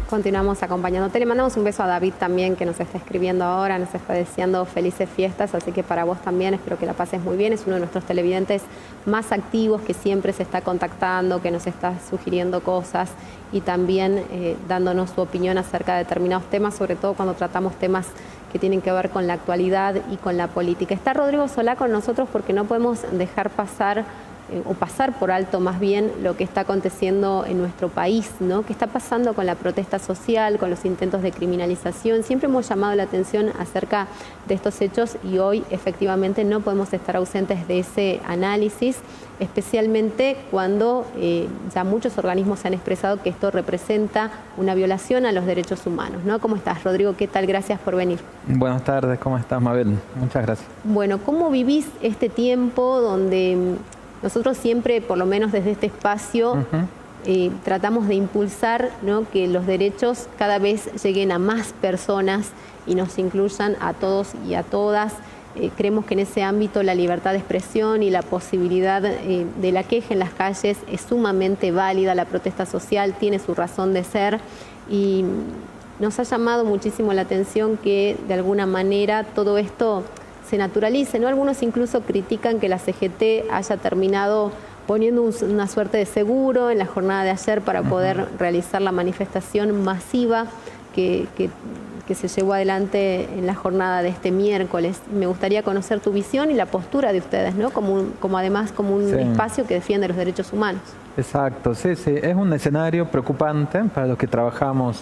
Continuamos acompañándote. Le mandamos un beso a David también, que nos está escribiendo ahora, nos está deseando felices fiestas, así que para vos también espero que la pases muy bien. Es uno de nuestros televidentes más activos, que siempre se está contactando, que nos está sugiriendo cosas y también dándonos su opinión acerca de determinados temas, sobre todo cuando tratamos temas que tienen que ver con la actualidad y con la política. Está Rodrigo Solá con nosotros porque no podemos dejar pasar o pasar por alto más bien lo que está aconteciendo en nuestro país, ¿no? ¿Qué está pasando con la protesta social, con los intentos de criminalización? Siempre hemos llamado la atención acerca de estos hechos y hoy efectivamente no podemos estar ausentes de ese análisis, especialmente cuando ya muchos organismos han expresado que esto representa una violación a los derechos humanos, ¿no? ¿Cómo estás, Rodrigo? ¿Qué tal? Gracias por venir. Buenas tardes, ¿cómo estás, Mabel? Muchas gracias. Bueno, ¿cómo vivís este tiempo donde nosotros siempre, por lo menos desde este espacio, tratamos de impulsar, ¿no?, que los derechos cada vez lleguen a más personas y nos incluyan a todos y a todas? Creemos que en ese ámbito la libertad de expresión y la posibilidad de la queja en las calles es sumamente válida. La protesta social tiene su razón de ser y nos ha llamado muchísimo la atención que de alguna manera todo esto se naturalice, ¿no? Algunos incluso critican que la CGT haya terminado poniendo una suerte de seguro en la jornada de ayer para poder realizar la manifestación masiva que se llevó adelante en la jornada de este miércoles. Me gustaría conocer tu visión y la postura de ustedes, ¿no? Además como un espacio que defiende los derechos humanos. Exacto, sí. Es un escenario preocupante para los que trabajamos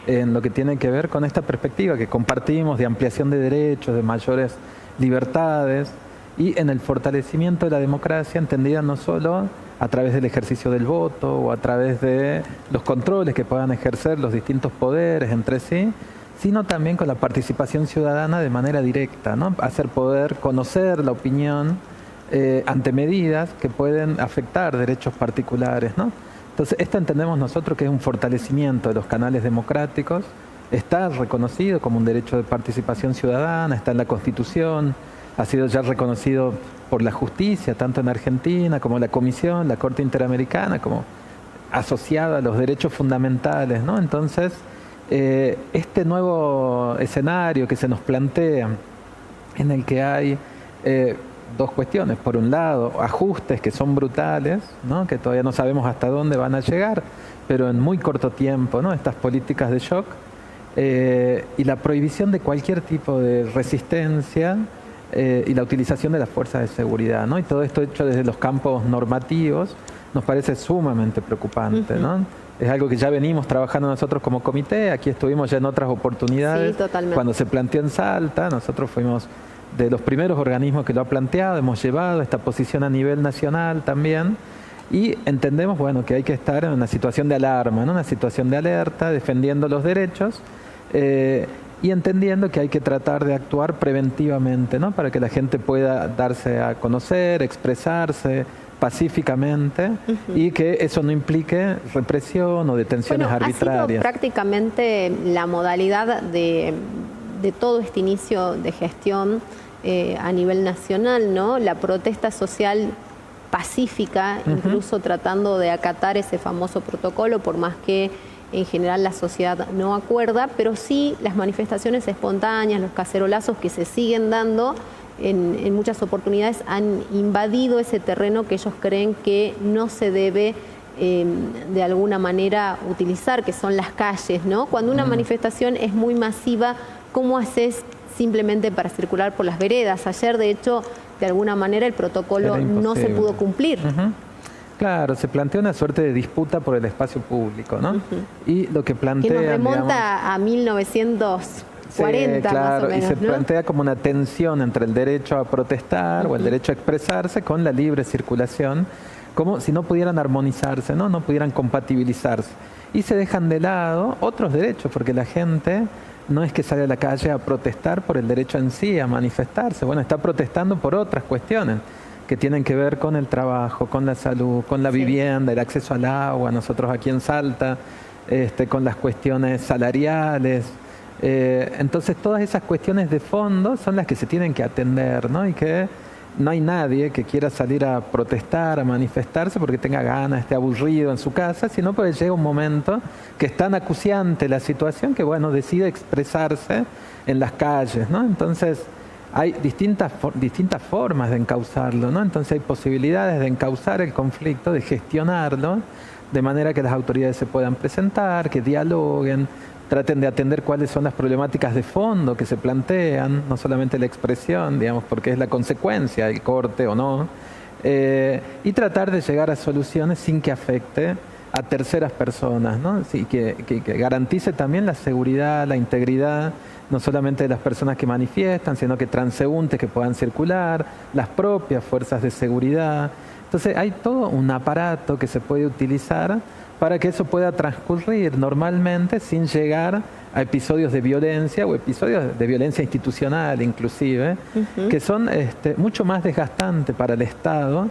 en lo que tiene que ver con esta perspectiva que compartimos de ampliación de derechos, de mayores libertades y en el fortalecimiento de la democracia, entendida no solo a través del ejercicio del voto o a través de los controles que puedan ejercer los distintos poderes entre sí, sino también con la participación ciudadana de manera directa, ¿no? Hacer poder conocer la opinión ante medidas que pueden afectar derechos particulares, ¿no? Entonces, esto entendemos nosotros que es un fortalecimiento de los canales democráticos. Está reconocido como un derecho de participación ciudadana, está en la Constitución, ha sido ya reconocido por la justicia, tanto en Argentina como la Comisión, la Corte Interamericana, como asociada a los derechos fundamentales, ¿no? Entonces, este nuevo escenario que se nos plantea, en el que hay dos cuestiones. Por un lado, ajustes que son brutales, ¿no?, que todavía no sabemos hasta dónde van a llegar, pero en muy corto tiempo, ¿no?, estas políticas de shock, y la prohibición de cualquier tipo de resistencia y la utilización de las fuerzas de seguridad, ¿no? Y todo esto hecho desde los campos normativos nos parece sumamente preocupante, ¿no? Es algo que ya venimos trabajando nosotros como comité. Aquí estuvimos ya en otras oportunidades. Sí, totalmente. Cuando se planteó en Salta, nosotros fuimos de los primeros organismos que lo ha planteado, hemos llevado esta posición a nivel nacional también. Y entendemos, bueno, que hay que estar en una situación de alarma, ¿no?, una situación de alerta, defendiendo los derechos y entendiendo que hay que tratar de actuar preventivamente, ¿no?, para que la gente pueda darse a conocer, expresarse pacíficamente y que eso no implique represión o detenciones arbitrarias. Ha sido prácticamente la modalidad de todo este inicio de gestión a nivel nacional, ¿no? La protesta social pacífica, incluso tratando de acatar ese famoso protocolo, por más que en general la sociedad no acuerda, pero sí las manifestaciones espontáneas, los cacerolazos que se siguen dando en muchas oportunidades han invadido ese terreno que ellos creen que no se debe de alguna manera utilizar, que son las calles, ¿no? Cuando una manifestación es muy masiva, ¿cómo haces simplemente para circular por las veredas? Ayer, de hecho, de alguna manera el protocolo no se pudo cumplir. Claro, se plantea una suerte de disputa por el espacio público, ¿no? Y lo que plantea, que nos remonta a 1940, claro, más o menos, y se ¿no?, plantea como una tensión entre el derecho a protestar o el derecho a expresarse con la libre circulación, como si no pudieran armonizarse, ¿no?, no pudieran compatibilizarse. Y se dejan de lado otros derechos, porque la gente no es que sale a la calle a protestar por el derecho en sí, a manifestarse. Bueno, está protestando por otras cuestiones que tienen que ver con el trabajo, con la salud, con la vivienda, el acceso al agua. Nosotros aquí en Salta, con las cuestiones salariales. Entonces, todas esas cuestiones de fondo son las que se tienen que atender, ¿no? Y que no hay nadie que quiera salir a protestar, a manifestarse porque tenga ganas, esté aburrido en su casa, sino porque llega un momento que es tan acuciante la situación que, bueno, decide expresarse en las calles, ¿no? Entonces, hay distintas formas de encauzarlo, ¿no? Entonces hay posibilidades de encauzar el conflicto, de gestionarlo, de manera que las autoridades se puedan presentar, que dialoguen, traten de atender cuáles son las problemáticas de fondo que se plantean, no solamente la expresión, digamos, porque es la consecuencia, el corte o no, y tratar de llegar a soluciones sin que afecte a terceras personas, ¿no? Sí, que garantice también la seguridad, la integridad, no solamente de las personas que manifiestan, sino que transeúntes que puedan circular, las propias fuerzas de seguridad. Entonces hay todo un aparato que se puede utilizar para que eso pueda transcurrir normalmente sin llegar a episodios de violencia o episodios de violencia institucional inclusive, que son mucho más desgastantes para el Estado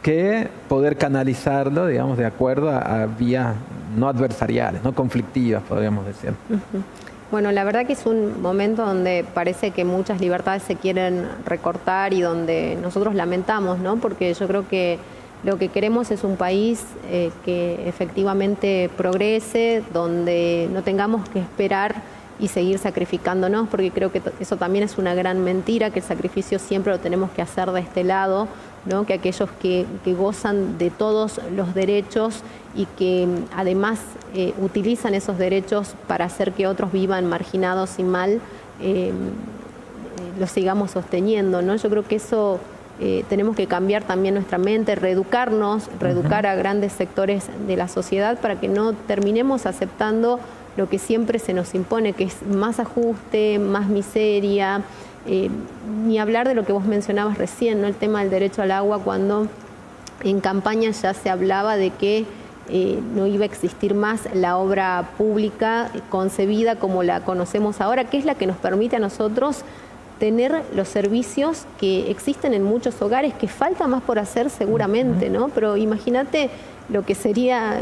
que poder canalizarlo, digamos, de acuerdo a vías no adversariales, no conflictivas, podríamos decir. Bueno, la verdad que es un momento donde parece que muchas libertades se quieren recortar y donde nosotros lamentamos, ¿no? Porque yo creo que lo que queremos es un país que efectivamente progrese, donde no tengamos que esperar y seguir sacrificándonos, porque creo que eso también es una gran mentira, que el sacrificio siempre lo tenemos que hacer de este lado, ¿no? Que aquellos que gozan de todos los derechos y que además utilizan esos derechos para hacer que otros vivan marginados y mal, los sigamos sosteniendo, ¿no? Yo creo que eso tenemos que cambiar también nuestra mente, reeducarnos, reeducar a grandes sectores de la sociedad para que no terminemos aceptando lo que siempre se nos impone, que es más ajuste, más miseria, ni hablar de lo que vos mencionabas recién, ¿no? El tema del derecho al agua, cuando en campaña ya se hablaba de que no iba a existir más la obra pública concebida como la conocemos ahora, que es la que nos permite a nosotros tener los servicios que existen en muchos hogares, que falta más por hacer seguramente, ¿no? Pero imagínate lo que sería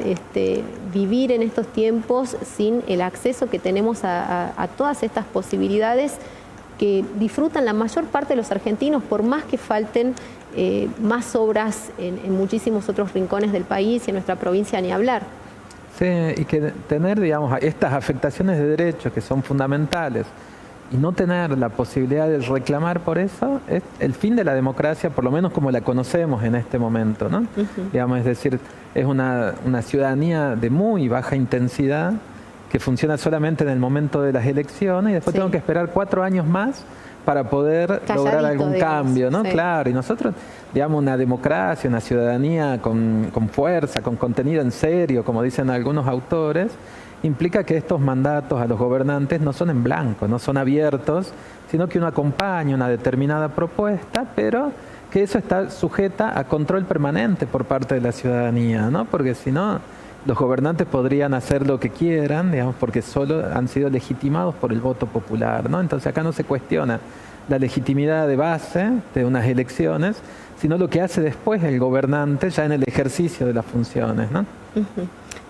vivir en estos tiempos sin el acceso que tenemos a todas estas posibilidades que disfrutan la mayor parte de los argentinos, por más que falten más obras en muchísimos otros rincones del país y en nuestra provincia ni hablar. Sí, y que tener, digamos, estas afectaciones de derechos que son fundamentales y no tener la posibilidad de reclamar por eso es el fin de la democracia, por lo menos como la conocemos en este momento, ¿no? Digamos, es decir, es una ciudadanía de muy baja intensidad que funciona solamente en el momento de las elecciones y después tengo que esperar 4 años más para poder lograr algún cambio, ¿no? Claro, y nosotros, digamos, una democracia, una ciudadanía con fuerza, con contenido en serio, como dicen algunos autores, implica que estos mandatos a los gobernantes no son en blanco, no son abiertos, sino que uno acompaña una determinada propuesta, pero que eso está sujeta a control permanente por parte de la ciudadanía, ¿no? Porque si no, los gobernantes podrían hacer lo que quieran, digamos, porque solo han sido legitimados por el voto popular, ¿no? Entonces acá no se cuestiona la legitimidad de base de unas elecciones, sino lo que hace después el gobernante ya en el ejercicio de las funciones, ¿no?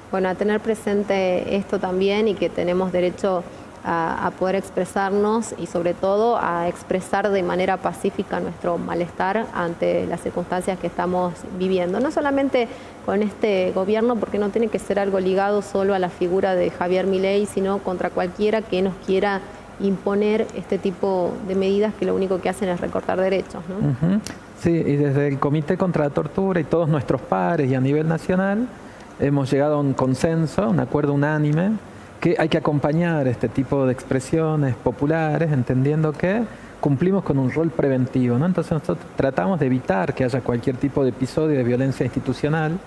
Bueno, a tener presente esto también y que tenemos derecho a poder expresarnos y sobre todo a expresar de manera pacífica nuestro malestar ante las circunstancias que estamos viviendo. No solamente con este gobierno, porque no tiene que ser algo ligado solo a la figura de Javier Milei, sino contra cualquiera que nos quiera imponer este tipo de medidas que lo único que hacen es recortar derechos, ¿no? Sí, y desde el Comité contra la Tortura y todos nuestros pares y a nivel nacional hemos llegado a un consenso, un acuerdo unánime, que hay que acompañar este tipo de expresiones populares, entendiendo que cumplimos con un rol preventivo, ¿no? Entonces nosotros tratamos de evitar que haya cualquier tipo de episodio de violencia institucional,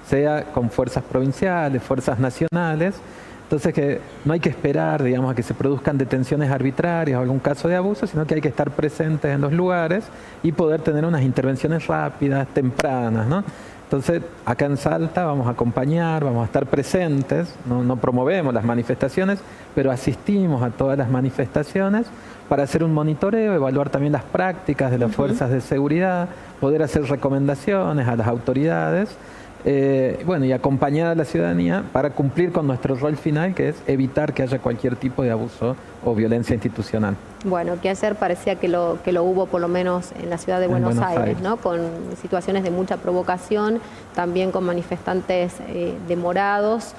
sea con fuerzas provinciales, fuerzas nacionales. Entonces que no hay que esperar, digamos, a que se produzcan detenciones arbitrarias o algún caso de abuso, sino que hay que estar presentes en los lugares y poder tener unas intervenciones rápidas, tempranas, ¿no? Entonces, acá en Salta vamos a acompañar, vamos a estar presentes, no promovemos las manifestaciones, pero asistimos a todas las manifestaciones para hacer un monitoreo, evaluar también las prácticas de las fuerzas de seguridad, poder hacer recomendaciones a las autoridades bueno, y acompañar a la ciudadanía para cumplir con nuestro rol final, que es evitar que haya cualquier tipo de abuso o violencia institucional. Bueno, que ayer parecía que lo hubo por lo menos en la ciudad de Buenos Aires, ¿no? Con situaciones de mucha provocación, también con manifestantes demorados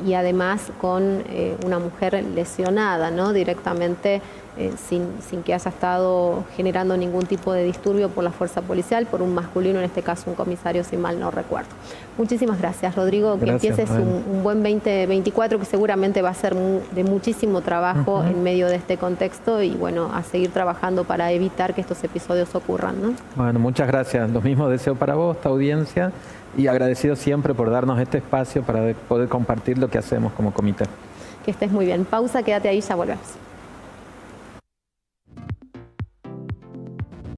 y además con una mujer lesionada, ¿no? Directamente sin que haya estado generando ningún tipo de disturbio por la fuerza policial, por un masculino, en este caso un comisario, si mal no recuerdo. Muchísimas gracias, Rodrigo. Que empieces un buen 2024 que seguramente va a ser de muchísimo trabajo en medio de este contexto y bueno, a seguir trabajando para evitar que estos episodios ocurran, ¿no? Bueno, muchas gracias. Los mismos deseos para vos, esta audiencia, y agradecido siempre por darnos este espacio para poder compartir lo que hacemos como comité. Que estés muy bien. Pausa, quédate ahí, ya volvemos.